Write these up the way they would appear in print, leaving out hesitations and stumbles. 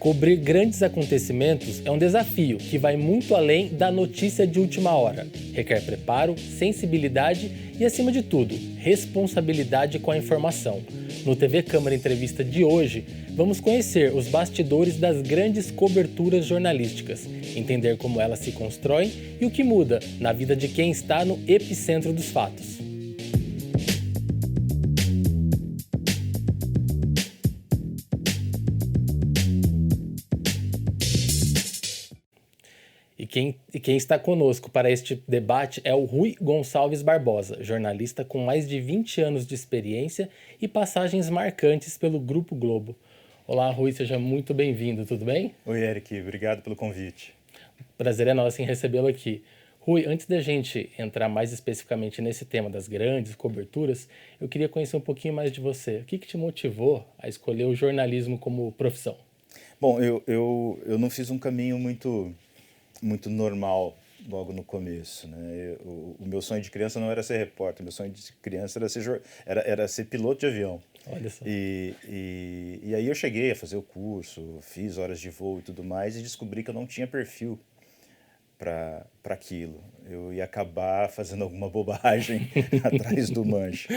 Cobrir grandes acontecimentos é um desafio que vai muito além da notícia de última hora. Requer preparo, sensibilidade e, acima de tudo, responsabilidade com a informação. No TV Câmara Entrevista de hoje, vamos conhecer os bastidores das grandes coberturas jornalísticas, entender como elas se constroem e o que muda na vida de quem está no epicentro dos fatos. E quem está conosco para este debate é o Rui Gonçalves Barbosa, jornalista com mais de 20 anos de experiência e passagens marcantes pelo Grupo Globo. Olá, Rui, seja muito bem-vindo, tudo bem? Oi, Eric, obrigado pelo convite. Prazer é nosso em recebê-lo aqui. Rui, antes da gente entrar mais especificamente nesse tema das grandes coberturas, eu queria conhecer um pouquinho mais de você. O que te motivou a escolher o jornalismo como profissão? Bom, eu não fiz um caminho muito normal logo no começo, né? O meu sonho de criança não era ser repórter, meu sonho de criança era ser piloto de avião. Olha só. E aí eu cheguei a fazer o curso, fiz horas de voo e tudo mais, e descobri que eu não tinha perfil para aquilo. Eu ia acabar fazendo alguma bobagem atrás do manche.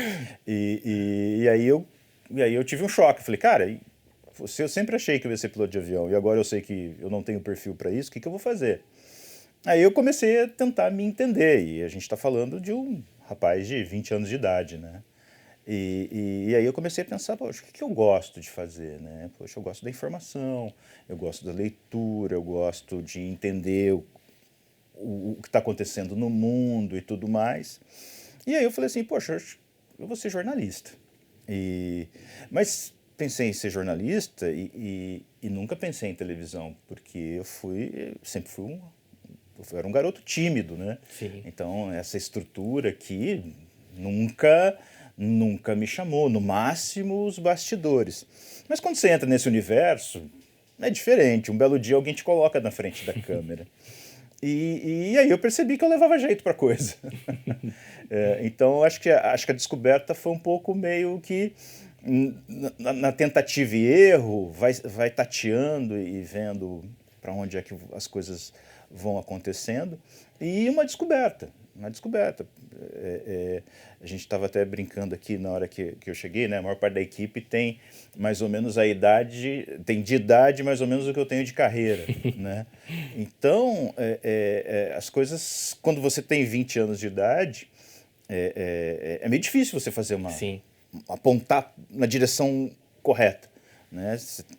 E aí eu tive um choque. Falei, cara, se eu sempre achei que eu ia ser piloto de avião e agora eu sei que eu não tenho perfil para isso, o que eu vou fazer? Aí eu comecei a tentar me entender, e a gente está falando de um rapaz de 20 anos de idade, né? E aí eu comecei a pensar, poxa, o que eu gosto de fazer, né? Poxa, eu gosto da informação, eu gosto da leitura, eu gosto de entender o que está acontecendo no mundo e tudo mais. E aí eu falei assim, poxa, eu vou ser jornalista. Mas pensei em ser jornalista e nunca pensei em televisão, porque eu era um garoto tímido, né? Sim. Então, essa estrutura aqui nunca me chamou, no máximo os bastidores. Mas quando você entra nesse universo, é diferente. Um belo dia alguém te coloca na frente da câmera. E aí eu percebi que eu levava jeito para coisa. Então, acho que a descoberta foi um pouco meio que na tentativa e erro, vai tateando e vendo para onde é que as coisas vão acontecendo, e uma descoberta. A gente estava até brincando aqui na hora que eu cheguei, né? A maior parte da equipe tem mais ou menos tem de idade mais ou menos o que eu tenho de carreira, né? Então, as coisas, quando você tem 20 anos de idade, é meio difícil você fazer Sim. apontar na direção correta, né?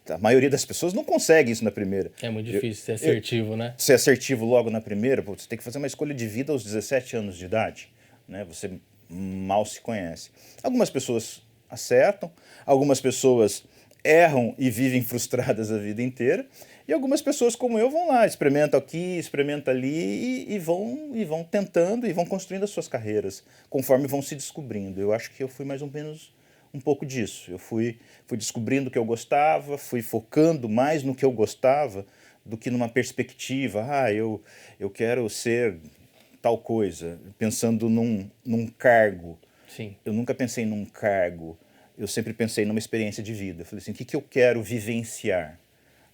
A maioria das pessoas não consegue isso na primeira. É muito difícil ser assertivo, né? Ser assertivo logo na primeira, você tem que fazer uma escolha de vida aos 17 anos de idade, né? Você mal se conhece. Algumas pessoas acertam, algumas pessoas erram e vivem frustradas a vida inteira, e algumas pessoas como eu vão lá, experimentam aqui, experimentam ali e vão tentando e vão construindo as suas carreiras conforme vão se descobrindo. Eu acho que eu fui mais ou menos um pouco disso. Eu fui descobrindo o que eu gostava, fui focando mais no que eu gostava do que numa perspectiva, eu quero ser tal coisa, pensando num cargo. Sim. Eu nunca pensei num cargo, eu sempre pensei numa experiência de vida. Eu falei assim, o que eu quero vivenciar,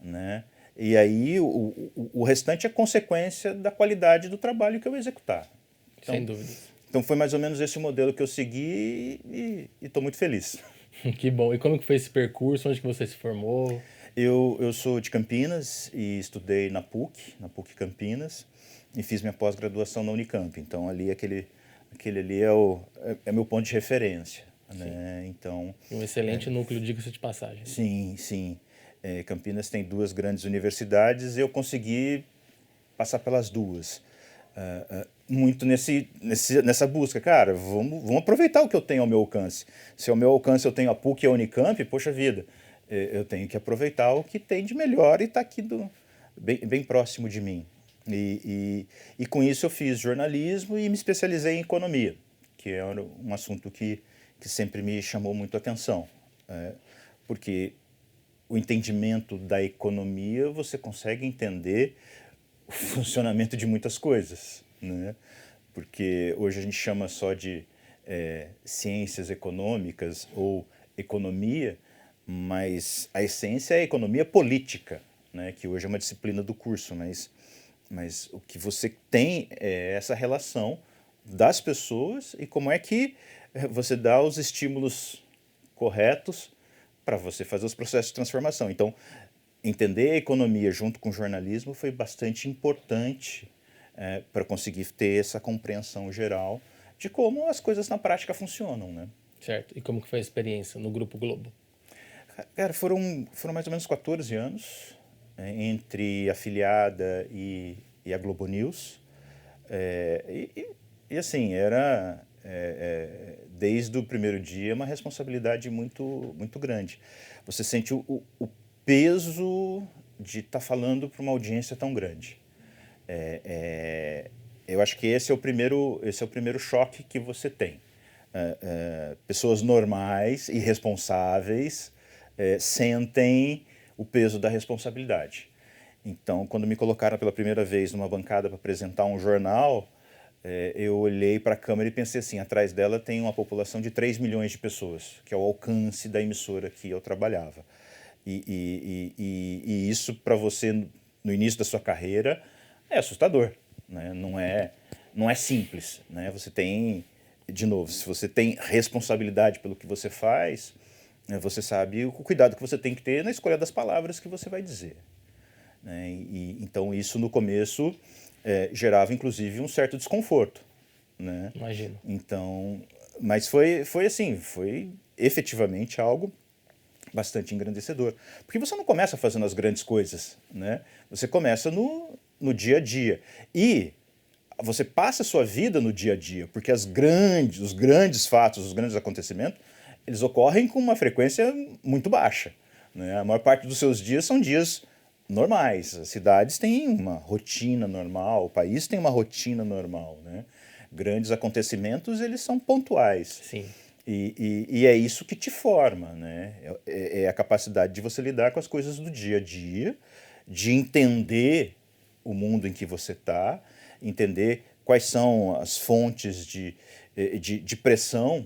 né? E aí o restante é consequência da qualidade do trabalho que eu executar. Então, sem dúvida. Então foi mais ou menos esse o modelo que eu segui e estou muito feliz. Que bom. E como que foi esse percurso? Onde que você se formou? Eu sou de Campinas e estudei na PUC Campinas, e fiz minha pós-graduação na Unicamp. Então ali aquele ali é meu ponto de referência, né? Então, um excelente núcleo, diga-se de passagem. Sim. Campinas tem duas grandes universidades e eu consegui passar pelas duas. Muito nessa busca, cara, vamos aproveitar o que eu tenho ao meu alcance. Se ao meu alcance eu tenho a PUC e a Unicamp, poxa vida, eu tenho que aproveitar o que tem de melhor e está aqui bem próximo de mim. E com isso eu fiz jornalismo e me especializei em economia, que é um assunto que sempre me chamou muito a atenção. Porque o entendimento da economia, você consegue entender o funcionamento de muitas coisas, né? Porque hoje a gente chama só de ciências econômicas ou economia, mas a essência é a economia política, né, que hoje é uma disciplina do curso, mas o que você tem é essa relação das pessoas e como é que você dá os estímulos corretos para você fazer os processos de transformação. Então, entender a economia junto com o jornalismo foi bastante importante para conseguir ter essa compreensão geral de como as coisas na prática funcionam, né? Certo. E como que foi a experiência no Grupo Globo? Cara, foram mais ou menos 14 anos entre a afiliada e a Globo News. E assim, era desde o primeiro dia uma responsabilidade muito, muito grande. Você sente o peso de estar falando para uma audiência tão grande. Eu acho que esse é o primeiro choque que você tem. Pessoas normais e responsáveis sentem o peso da responsabilidade. Então, quando me colocaram pela primeira vez numa bancada para apresentar um jornal, eu olhei para a câmera e pensei assim, atrás dela tem uma população de 3 milhões de pessoas, que é o alcance da emissora que eu trabalhava. E isso, para você, no início da sua carreira, é assustador, né? Não é simples, né? Você tem, de novo, se você tem responsabilidade pelo que você faz, você sabe o cuidado que você tem que ter na escolha das palavras que você vai dizer, né? Então isso no começo gerava inclusive um certo desconforto, né? Imagino. Então, mas foi assim, foi efetivamente algo bastante engrandecedor, porque você não começa fazendo as grandes coisas, né? Você começa no dia a dia e você passa a sua vida no dia a dia, porque os grandes fatos, os grandes acontecimentos, eles ocorrem com uma frequência muito baixa, né? A maior parte dos seus dias são dias normais. As cidades têm uma rotina normal, o país tem uma rotina normal, né? Grandes acontecimentos, eles são pontuais. Sim. E é isso que te forma, né? É a capacidade de você lidar com as coisas do dia a dia, de entender o mundo em que você está, entender quais são as fontes de pressão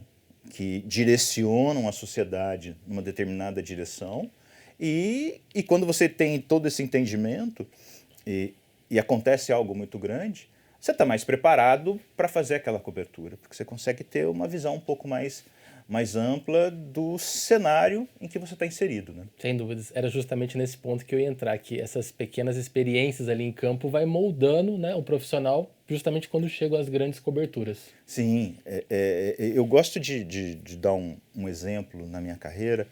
que direcionam a sociedade numa determinada direção. E quando você tem todo esse entendimento e acontece algo muito grande, você está mais preparado para fazer aquela cobertura, porque você consegue ter uma visão um pouco mais ampla do cenário em que você está inserido, né? Sem dúvidas. Era justamente nesse ponto que eu ia entrar, que essas pequenas experiências ali em campo vai moldando, né, o profissional justamente quando chegam as grandes coberturas. Sim, eu gosto de dar um exemplo na minha carreira,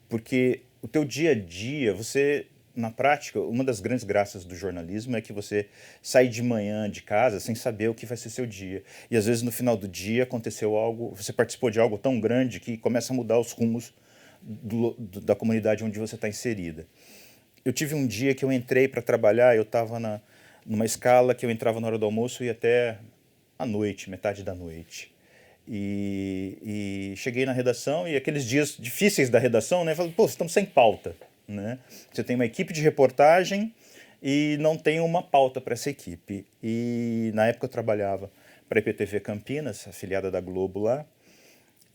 porque o teu dia a dia, você, na prática, uma das grandes graças do jornalismo é que você sai de manhã de casa sem saber o que vai ser seu dia. E às vezes no final do dia aconteceu algo, você participou de algo tão grande que começa a mudar os rumos da comunidade onde você está inserida. Eu tive um dia que eu entrei para trabalhar, eu estava numa escala que eu entrava na hora do almoço e ia até à noite, metade da noite. E cheguei na redação e aqueles dias difíceis da redação, né? Falei, pô, estamos sem pauta, né? Você tem uma equipe de reportagem e não tem uma pauta para essa equipe. E na época eu trabalhava para a IPTV Campinas, afiliada da Globo lá,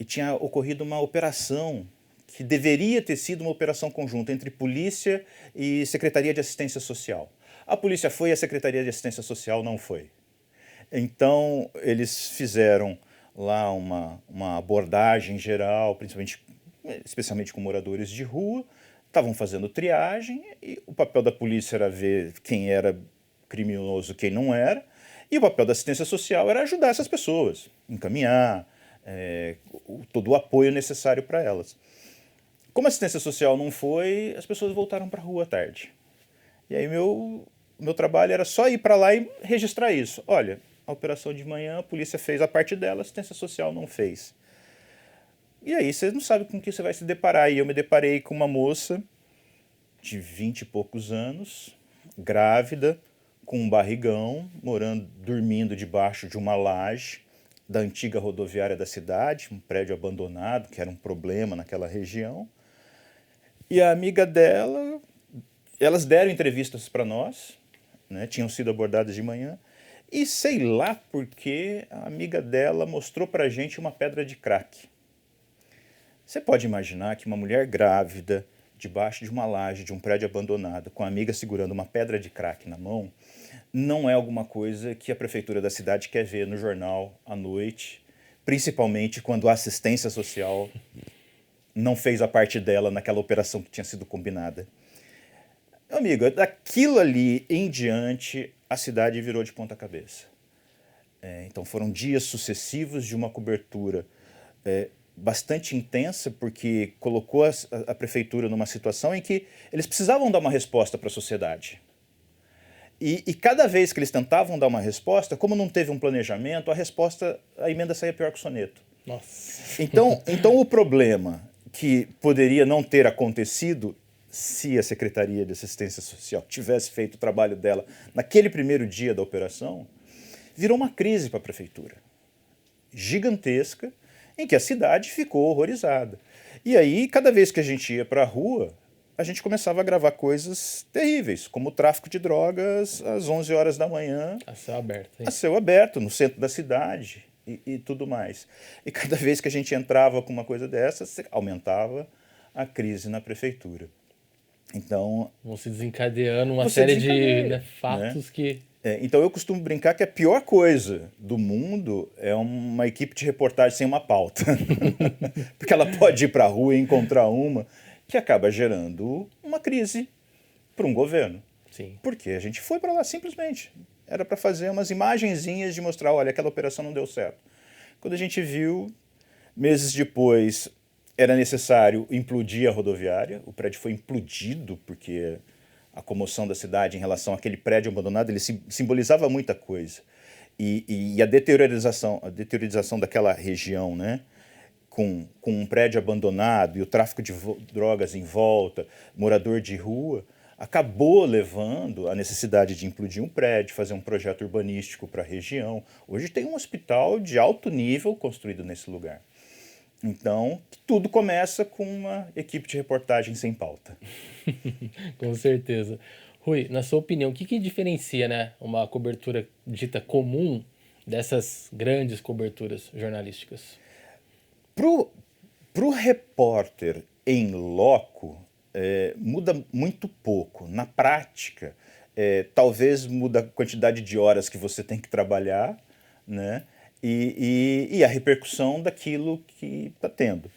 e tinha ocorrido uma operação que deveria ter sido uma operação conjunta entre polícia e Secretaria de Assistência Social. A polícia foi e a Secretaria de Assistência Social não foi. Então, eles fizeram lá uma abordagem geral, especialmente com moradores de rua, estavam fazendo triagem e o papel da polícia era ver quem era criminoso e quem não era, e o papel da assistência social era ajudar essas pessoas, encaminhar todo o apoio necessário para elas. Como a assistência social não foi, as pessoas voltaram para a rua à tarde. E aí meu trabalho era só ir para lá e registrar isso. Olha, a operação de manhã, a polícia fez a parte dela, a assistência social não fez. E aí você não sabe com o que você vai se deparar. E eu me deparei com uma moça de 20 e poucos anos, grávida, com um barrigão, dormindo debaixo de uma laje da antiga rodoviária da cidade, um prédio abandonado, que era um problema naquela região. E a amiga dela, elas deram entrevistas para nós, né, tinham sido abordadas de manhã, e sei lá porque a amiga dela mostrou para a gente uma pedra de crack. Você pode imaginar que uma mulher grávida, debaixo de uma laje de um prédio abandonado, com a amiga segurando uma pedra de crack na mão, não é alguma coisa que a prefeitura da cidade quer ver no jornal à noite, principalmente quando a assistência social não fez a parte dela naquela operação que tinha sido combinada. Meu amigo, daquilo ali em diante, a cidade virou de ponta cabeça. Então foram dias sucessivos de uma cobertura bastante intensa, porque colocou a prefeitura numa situação em que eles precisavam dar uma resposta para a sociedade. E cada vez que eles tentavam dar uma resposta, como não teve um planejamento, a emenda saía pior que o soneto. Nossa. Então o problema que poderia não ter acontecido se a Secretaria de Assistência Social tivesse feito o trabalho dela naquele primeiro dia da operação, virou uma crise para a prefeitura. Gigantesca, em que a cidade ficou horrorizada. E aí, cada vez que a gente ia para a rua, a gente começava a gravar coisas terríveis, como o tráfico de drogas às 11 horas da manhã. A céu aberto. Hein? A céu aberto, no centro da cidade e tudo mais. E cada vez que a gente entrava com uma coisa dessas, aumentava a crise na prefeitura. Então... Vão se desencadeando uma série de fatos, né? Que... então eu costumo brincar que a pior coisa do mundo é uma equipe de reportagem sem uma pauta. Porque ela pode ir para a rua e encontrar uma que acaba gerando uma crise para um governo. Sim. Porque a gente foi para lá simplesmente. Era para fazer umas imagenzinhas de mostrar, olha, aquela operação não deu certo. Quando a gente viu, meses depois, era necessário implodir a rodoviária. O prédio foi implodido porque a comoção da cidade em relação àquele prédio abandonado, ele simbolizava muita coisa. E a deteriorização daquela região, né? Com um prédio abandonado e o tráfico de drogas em volta, morador de rua, acabou levando a necessidade de implodir um prédio, fazer um projeto urbanístico para a região. Hoje tem um hospital de alto nível construído nesse lugar. Então, tudo começa com uma equipe de reportagem sem pauta. Com certeza. Rui, na sua opinião, o que diferencia, né, uma cobertura dita comum dessas grandes coberturas jornalísticas? Pro repórter em loco, muda muito pouco. Na prática, talvez muda a quantidade de horas que você tem que trabalhar, né? E a repercussão daquilo que está tendo.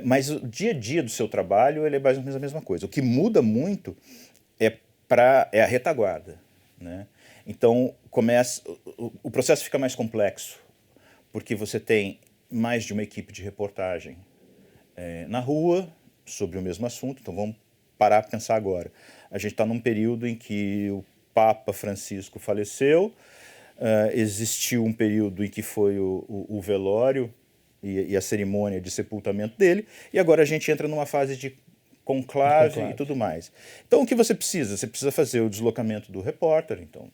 Mas o dia a dia do seu trabalho ele é mais ou menos a mesma coisa. O que muda muito é a retaguarda, né? Então o processo fica mais complexo, porque você tem mais de uma equipe de reportagem na rua sobre o mesmo assunto. Então vamos parar para pensar agora. A gente está num período em que o Papa Francisco faleceu, existiu um período em que foi o velório e a cerimônia de sepultamento dele, e agora a gente entra numa fase de conclave e tudo mais. Então o que você precisa? Você precisa fazer o deslocamento do repórter. Então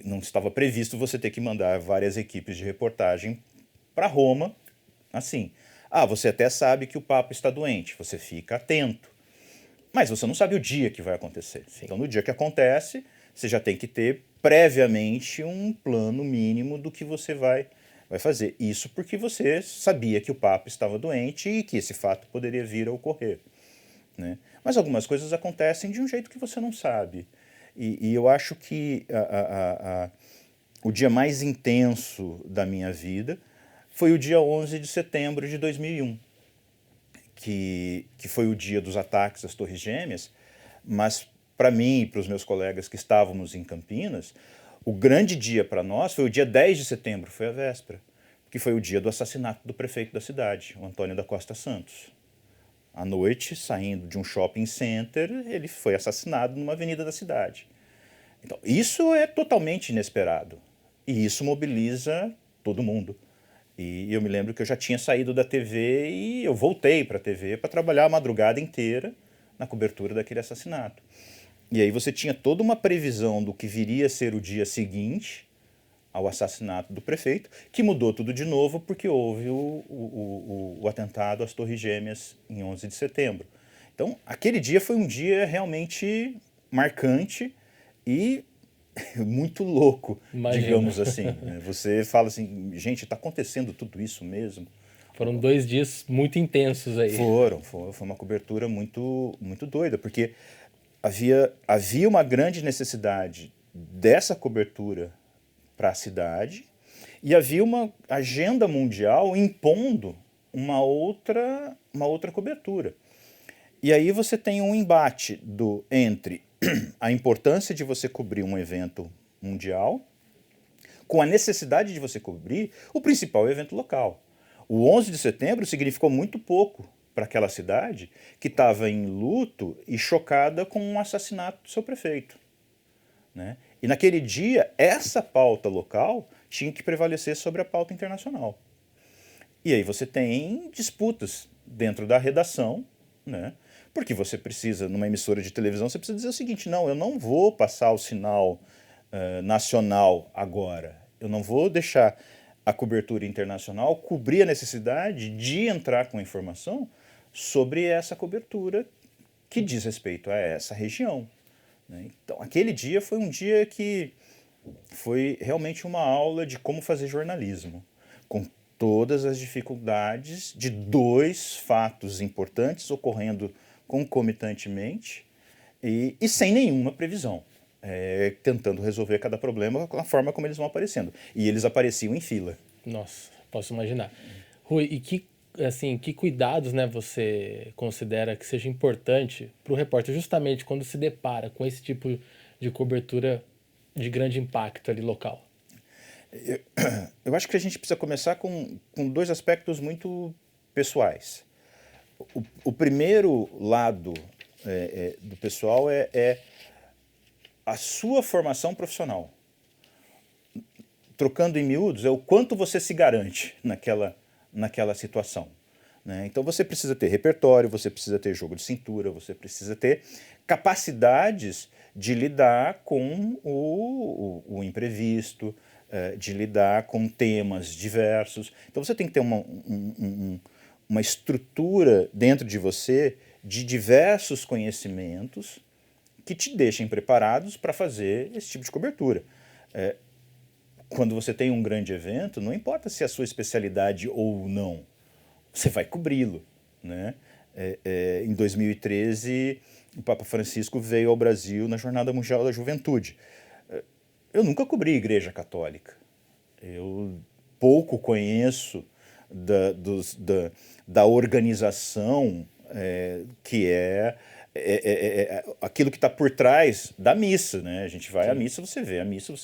não estava previsto você ter que mandar várias equipes de reportagem para Roma, assim. Você até sabe que o Papa está doente, você fica atento. Mas você não sabe o dia que vai acontecer. Sim. Então, no dia que acontece, você já tem que ter previamente um plano mínimo do que você vai fazer. Isso porque você sabia que o Papa estava doente e que esse fato poderia vir a ocorrer, né? Mas algumas coisas acontecem de um jeito que você não sabe. E eu acho que o dia mais intenso da minha vida foi o dia 11 de setembro de 2001, que foi o dia dos ataques às Torres Gêmeas, mas para mim e para os meus colegas que estávamos em Campinas, o grande dia para nós foi o dia 10 de setembro, foi a véspera, que foi o dia do assassinato do prefeito da cidade, o Antônio da Costa Santos. À noite, saindo de um shopping center, ele foi assassinado numa avenida da cidade. Então, isso é totalmente inesperado e isso mobiliza todo mundo. E eu me lembro que eu já tinha saído da TV e eu voltei para a TV para trabalhar a madrugada inteira na cobertura daquele assassinato. E aí você tinha toda uma previsão do que viria a ser o dia seguinte ao assassinato do prefeito, que mudou tudo de novo porque houve o atentado às Torres Gêmeas em 11 de setembro. Então, aquele dia foi um dia realmente marcante e muito louco, Imagina. digamos assim. Você fala assim, gente, está acontecendo tudo isso mesmo? Foram 2 dias muito intensos aí. Foi uma cobertura muito, muito doida, porque havia uma grande necessidade dessa cobertura para a cidade e havia uma agenda mundial impondo uma outra cobertura. E aí você tem um embate entre a importância de você cobrir um evento mundial com a necessidade de você cobrir o principal evento local. O 11 de setembro significou muito pouco para aquela cidade que estava em luto e chocada com o assassinato do seu prefeito, né? E naquele dia, essa pauta local tinha que prevalecer sobre a pauta internacional. E aí você tem disputas dentro da redação, né? Porque você precisa, numa emissora de televisão, você precisa dizer o seguinte: não, eu não vou passar o sinal nacional agora. Eu não vou deixar a cobertura internacional cobrir a necessidade de entrar com informação sobre essa cobertura que diz respeito a essa região, né? Então, aquele dia foi um dia que foi realmente uma aula de como fazer jornalismo, com todas as dificuldades de 2 fatos importantes ocorrendo concomitantemente e sem nenhuma previsão, tentando resolver cada problema com a forma como eles vão aparecendo. E eles apareciam em fila. Nossa, posso imaginar. Rui, e que cuidados, né, você considera que seja importante para o repórter, justamente quando se depara com esse tipo de cobertura de grande impacto ali local? Eu acho que a gente precisa começar com 2 aspectos muito pessoais. O primeiro lado do pessoal é a sua formação profissional. Trocando em miúdos, é o quanto você se garante naquela situação, né? Então você precisa ter repertório, você precisa ter jogo de cintura, você precisa ter capacidades de lidar com o imprevisto, de lidar com temas diversos. Então você tem que ter uma estrutura dentro de você de diversos conhecimentos que te deixem preparados para fazer esse tipo de cobertura. Quando você tem um grande evento, não importa se é a sua especialidade ou não, você vai cobri-lo, né? Em 2013, o Papa Francisco veio ao Brasil na Jornada Mundial da Juventude. Eu nunca cobri Igreja Católica. Eu pouco conheço da organização que aquilo que está por trás da missa, né? A gente vai à missa, você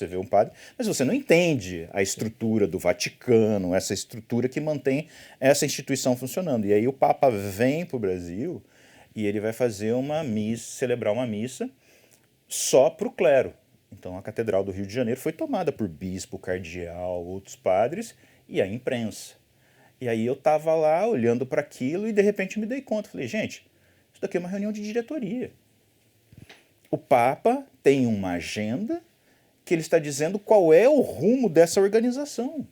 vê um padre, mas você não entende a estrutura do Vaticano, essa estrutura que mantém essa instituição funcionando. E aí o Papa vem para o Brasil e ele vai fazer uma missa, celebrar uma missa só para o clero. Então a Catedral do Rio de Janeiro foi tomada por bispo, cardeal, outros padres e a imprensa. E aí eu estava lá olhando para aquilo e de repente me dei conta. Falei, gente, isso daqui é uma reunião de diretoria. O Papa tem uma agenda que ele está dizendo qual é o rumo dessa organização.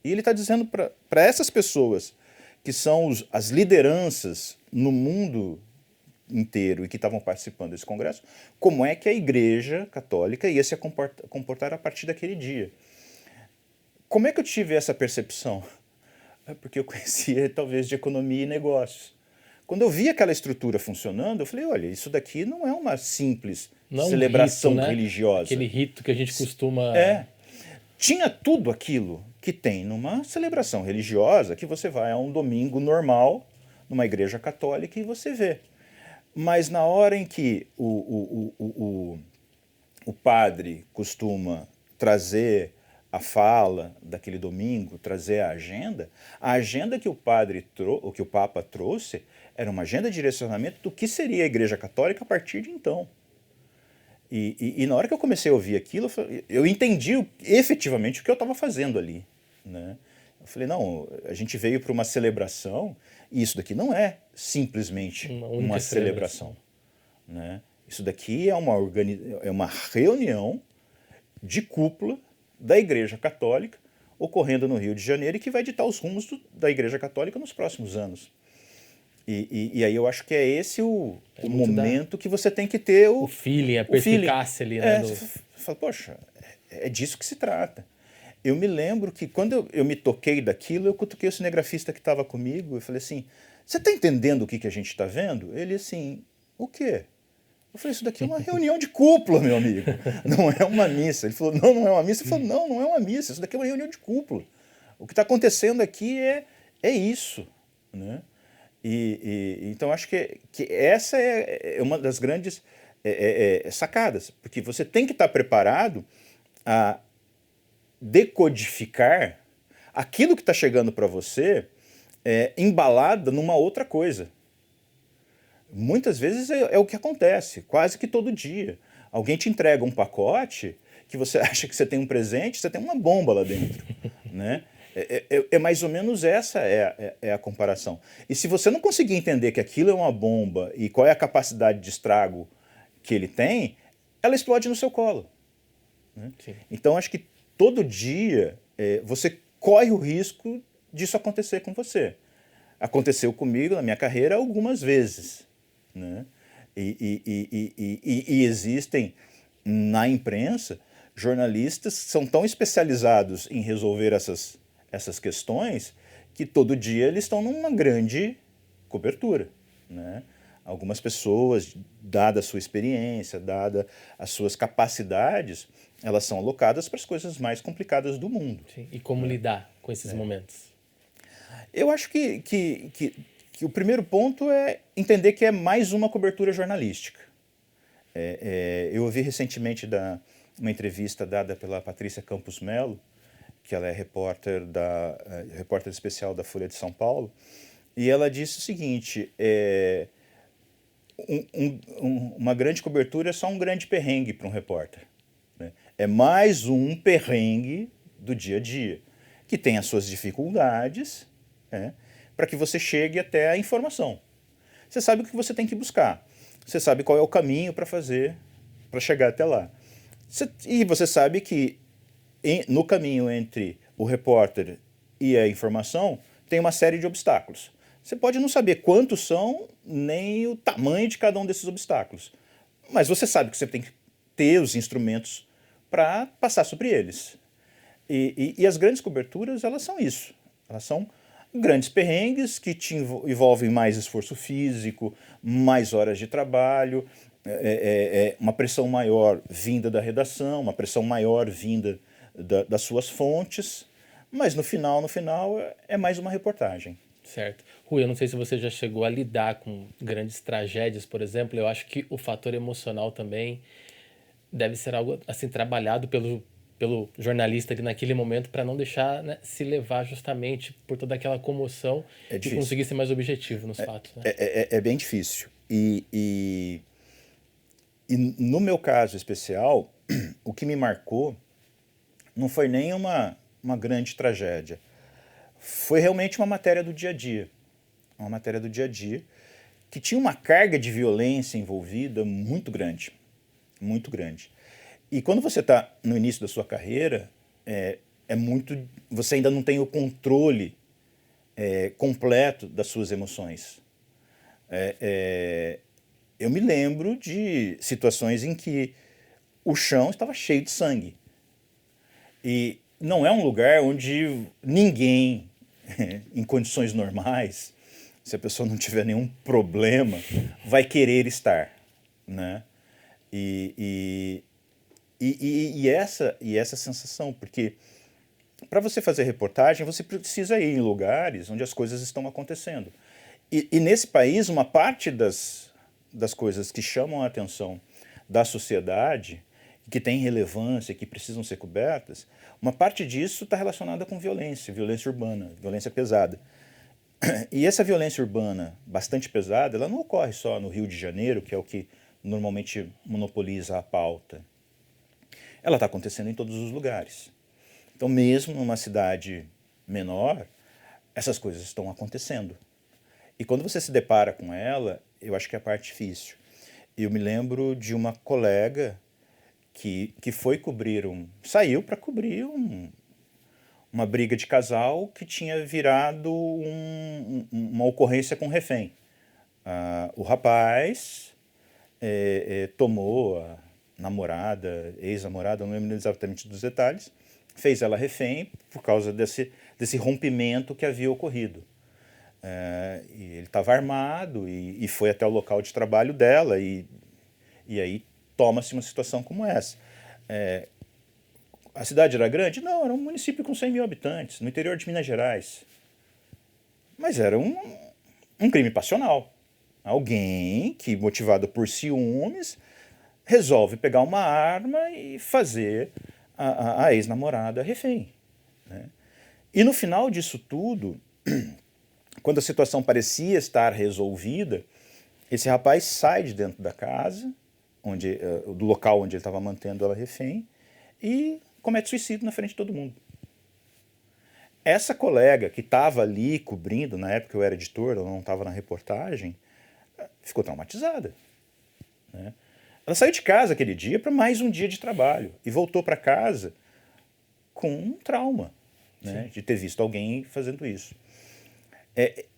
E ele está dizendo para essas pessoas que são as lideranças no mundo inteiro e que estavam participando desse congresso, como é que a Igreja Católica ia se comportar a partir daquele dia. Como é que eu tive essa percepção? Porque eu conhecia talvez de economia e negócios. Quando eu vi aquela estrutura funcionando, eu falei, olha, isso daqui não é uma simples celebração rito, né? religiosa. Aquele rito que a gente costuma... Tinha tudo aquilo que tem numa celebração religiosa, que você vai a um domingo normal, numa igreja católica, e você vê. Mas na hora em que o padre costuma trazer a fala daquele domingo, trazer a agenda que o que o Papa trouxe era uma agenda de direcionamento do que seria a Igreja Católica a partir de então. E na hora que eu comecei a ouvir aquilo, eu entendi efetivamente o que eu estava fazendo ali, né? Eu falei, não, a gente veio para uma celebração e isso daqui não é simplesmente uma celebração, né? Isso daqui é uma reunião de cúpula da Igreja Católica ocorrendo no Rio de Janeiro e que vai ditar os rumos da Igreja Católica nos próximos anos. E aí eu acho que é esse o momento que você tem que ter o feeling, a perspicácia ali, né? Você fala, poxa, é disso que se trata. Eu me lembro que quando eu me toquei daquilo, eu cutuquei o cinegrafista que estava comigo e falei assim, você está entendendo o que a gente está vendo? Ele assim, o quê? Eu falei, isso daqui é uma reunião de cúpula, meu amigo, não é uma missa. Ele falou, não, não é uma missa. Eu falei, não, não é uma missa, isso daqui é uma reunião de cúpula. O que está acontecendo aqui é isso, né? Então acho que essa é uma das grandes sacadas, porque você tem que estar preparado a decodificar aquilo que está chegando para você embalada numa outra coisa. Muitas vezes é o que acontece, quase que todo dia. Alguém te entrega um pacote que você acha que você tem um presente, você tem uma bomba lá dentro, né? Mais ou menos essa é a comparação. E se você não conseguir entender que aquilo é uma bomba e qual é a capacidade de estrago que ele tem, ela explode no seu colo, né? Então acho que todo dia você corre o risco disso acontecer com você. Aconteceu comigo na minha carreira algumas vezes, né? E existem na imprensa jornalistas que são tão especializados em resolver essas questões que todo dia eles estão numa grande cobertura, né? Algumas pessoas, dada a sua experiência, dada as suas capacidades, elas são alocadas para as coisas mais complicadas do mundo. Sim. E como lidar com esses momentos? Eu acho que o primeiro ponto é entender que é mais uma cobertura jornalística. Eu ouvi recentemente uma entrevista dada pela Patrícia Campos Melo, que ela é repórter especial da Folha de São Paulo, e ela disse o seguinte, uma grande cobertura é só um grande perrengue para um repórter, né? É mais um perrengue do dia a dia, que tem as suas dificuldades, né, para que você chegue até a informação. Você sabe o que você tem que buscar, você sabe qual é o caminho para fazer, para chegar até lá. E você sabe que no caminho entre o repórter e a informação tem uma série de obstáculos. Você pode não saber quantos são, nem o tamanho de cada um desses obstáculos, mas você sabe que você tem que ter os instrumentos para passar sobre eles. E as grandes coberturas, elas são isso. Elas são grandes perrengues que te envolvem mais esforço físico, mais horas de trabalho, uma pressão maior vinda da redação, uma pressão maior vinda das suas fontes, mas no final é mais uma reportagem. Certo. Rui, eu não sei se você já chegou a lidar com grandes tragédias, por exemplo. Eu acho que o fator emocional também deve ser algo assim trabalhado pelo jornalista ali naquele momento para não deixar, né, se levar justamente por toda aquela comoção e conseguir ser mais objetivo nos fatos. Né? É bem difícil. E no meu caso especial, o que me marcou não foi nem uma grande tragédia. Foi realmente uma matéria do dia a dia. Uma matéria do dia a dia que tinha uma carga de violência envolvida muito grande. Muito grande. E quando você está no início da sua carreira, você ainda não tem o controle completo das suas emoções. Eu me lembro de situações em que o chão estava cheio de sangue. E não é um lugar onde ninguém, em condições normais, se a pessoa não tiver nenhum problema, vai querer estar, né? E essa sensação, porque para você fazer reportagem, você precisa ir em lugares onde as coisas estão acontecendo. E nesse país, uma parte das coisas que chamam a atenção da sociedade, que tem relevância, que precisam ser cobertas, uma parte disso está relacionada com violência urbana, violência pesada. E essa violência urbana bastante pesada, ela não ocorre só no Rio de Janeiro, que é o que normalmente monopoliza a pauta. Ela está acontecendo em todos os lugares. Então, mesmo numa cidade menor, essas coisas estão acontecendo. E quando você se depara com ela, eu acho que é a parte difícil. Eu me lembro de uma colega que foi saiu para cobrir uma briga de casal que tinha virado uma ocorrência com refém. O rapaz tomou a namorada, ex-namorada, não lembro exatamente dos detalhes, fez ela refém por causa desse rompimento que havia ocorrido. E ele estava armado e foi até o local de trabalho dela e aí toma-se uma situação como essa. A cidade era grande? Não, era um município com 100 mil habitantes, no interior de Minas Gerais. Mas era um crime passional. Alguém que, motivado por ciúmes, resolve pegar uma arma e fazer a ex-namorada refém. Né? E no final disso tudo, quando a situação parecia estar resolvida, esse rapaz sai de dentro da casa, do local onde ele estava mantendo ela refém, e comete suicídio na frente de todo mundo. Essa colega que estava ali cobrindo, na época eu era editor, ela não estava na reportagem, ficou traumatizada. Né? Ela saiu de casa aquele dia para mais um dia de trabalho e voltou para casa com um trauma, né, de ter visto alguém fazendo isso.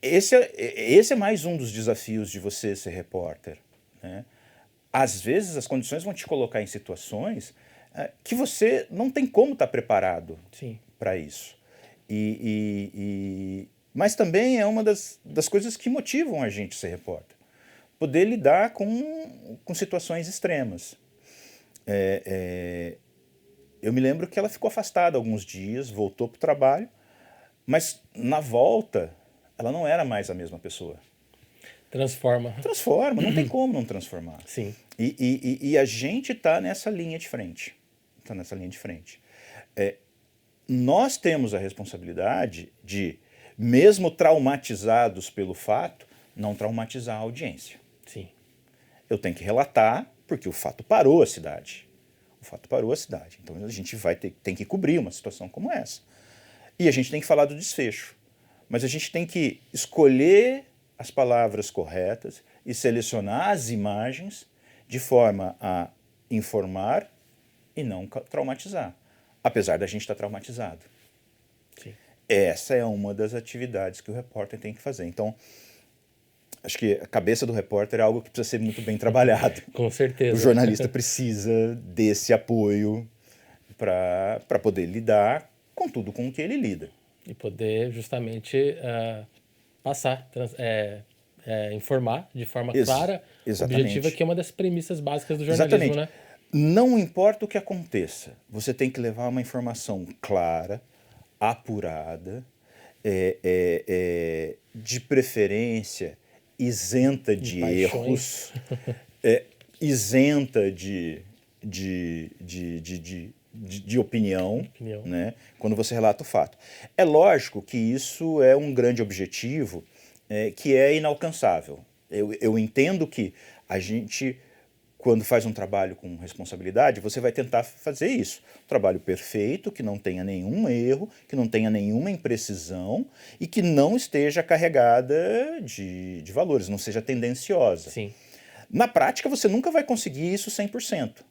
Esse é mais um dos desafios de você ser repórter. Né? Às vezes as condições vão te colocar em situações que você não tem como estar preparado para isso. Mas também é uma das coisas que motivam a gente a ser repórter. Poder lidar com situações extremas. Eu me lembro que ela ficou afastada alguns dias, voltou para o trabalho, mas na volta ela não era mais a mesma pessoa. Transforma, não tem como não transformar. Sim. E a gente está nessa linha de frente. Nós temos a responsabilidade de, mesmo traumatizados pelo fato, não traumatizar a audiência. Sim. Eu tenho que relatar, porque o fato parou a cidade. Então a gente tem que cobrir uma situação como essa. E a gente tem que falar do desfecho. Mas a gente tem que escolher as palavras corretas e selecionar as imagens de forma a informar e não traumatizar. Apesar da gente estar traumatizado. Sim. Essa é uma das atividades que o repórter tem que fazer. Então, acho que a cabeça do repórter é algo que precisa ser muito bem trabalhado. Com certeza. O jornalista precisa desse apoio para poder lidar com tudo com que ele lida. E poder justamente passar, informar de forma clara, objetiva, que é uma das premissas básicas do jornalismo, né? Não importa o que aconteça, você tem que levar uma informação clara, apurada, de preferência isenta de erros, isenta de opinião, né, quando você relata o fato. É lógico que isso é um grande objetivo que é inalcançável. Eu entendo que a gente, quando faz um trabalho com responsabilidade, você vai tentar fazer isso. Um trabalho perfeito, que não tenha nenhum erro, que não tenha nenhuma imprecisão e que não esteja carregada de valores, não seja tendenciosa. Sim. Na prática, você nunca vai conseguir isso 100%.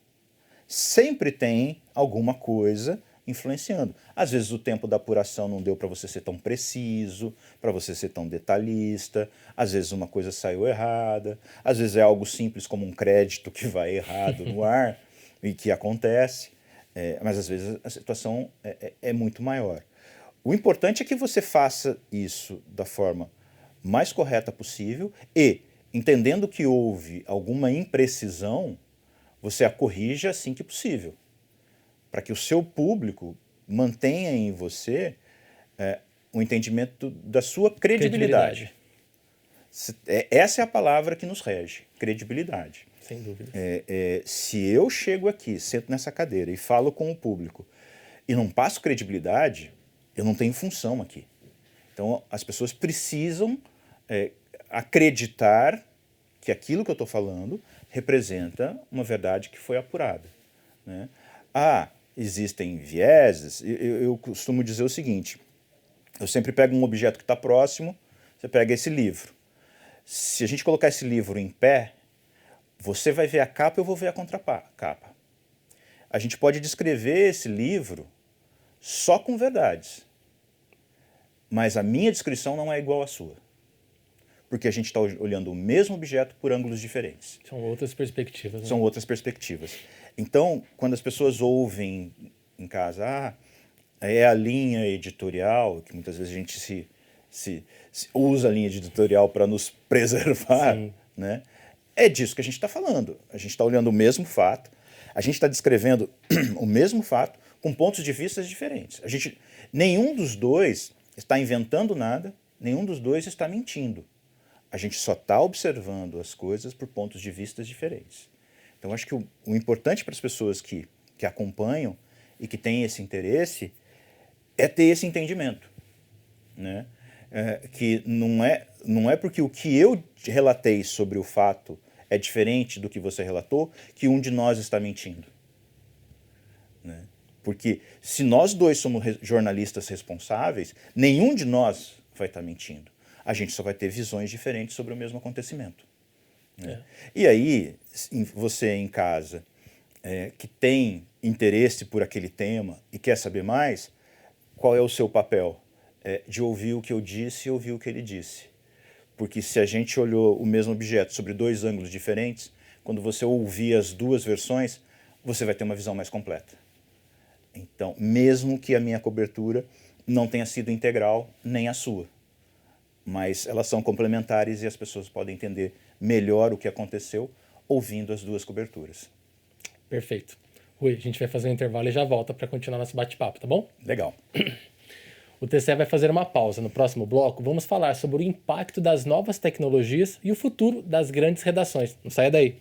Sempre tem alguma coisa influenciando. Às vezes o tempo da apuração não deu para você ser tão preciso, para você ser tão detalhista, às vezes uma coisa saiu errada, às vezes é algo simples como um crédito que vai errado no ar e que acontece, mas às vezes a situação é muito maior. O importante é que você faça isso da forma mais correta possível e, entendendo que houve alguma imprecisão, você a corrija assim que possível, para que o seu público mantenha em você o entendimento da sua credibilidade. Essa é a palavra que nos rege, credibilidade. Sem dúvida. Se eu chego aqui, sento nessa cadeira e falo com o público e não passo credibilidade, eu não tenho função aqui. Então as pessoas precisam acreditar que aquilo que eu estou falando representa uma verdade que foi apurada. Né? Existem vieses. Eu costumo dizer o seguinte, eu sempre pego um objeto que está próximo, você pega esse livro. Se a gente colocar esse livro em pé, você vai ver a capa, eu vou ver a contracapa. A gente pode descrever esse livro só com verdades, mas a minha descrição não é igual à sua. Porque a gente está olhando o mesmo objeto por ângulos diferentes. São outras perspectivas. Né? São outras perspectivas. Então, quando as pessoas ouvem em casa, é a linha editorial, que muitas vezes a gente se usa a linha editorial para nos preservar, Sim. né? É disso que a gente está falando. A gente está olhando o mesmo fato, a gente está descrevendo o mesmo fato com pontos de vista diferentes. Nenhum dos dois está inventando nada, nenhum dos dois está mentindo. A gente só está observando as coisas por pontos de vista diferentes. Então, acho que o importante para as pessoas que acompanham e que têm esse interesse é ter esse entendimento, né? Que não é porque o que eu relatei sobre o fato é diferente do que você relatou que um de nós está mentindo, né? Porque se nós dois somos jornalistas responsáveis, nenhum de nós vai estar mentindo. A gente só vai ter visões diferentes sobre o mesmo acontecimento, né? E aí, você em casa, que tem interesse por aquele tema e quer saber mais, qual é o seu papel? De ouvir o que eu disse e ouvir o que ele disse. Porque se a gente olhou o mesmo objeto sobre dois ângulos diferentes, quando você ouvir as duas versões, você vai ter uma visão mais completa. Então, mesmo que a minha cobertura não tenha sido integral, nem a sua, mas elas são complementares e as pessoas podem entender melhor o que aconteceu ouvindo as duas coberturas. Perfeito. Rui, a gente vai fazer um intervalo e já volta para continuar nosso bate-papo, tá bom? Legal. O TCE vai fazer uma pausa. No próximo bloco, vamos falar sobre o impacto das novas tecnologias e o futuro das grandes redações. Não saia daí.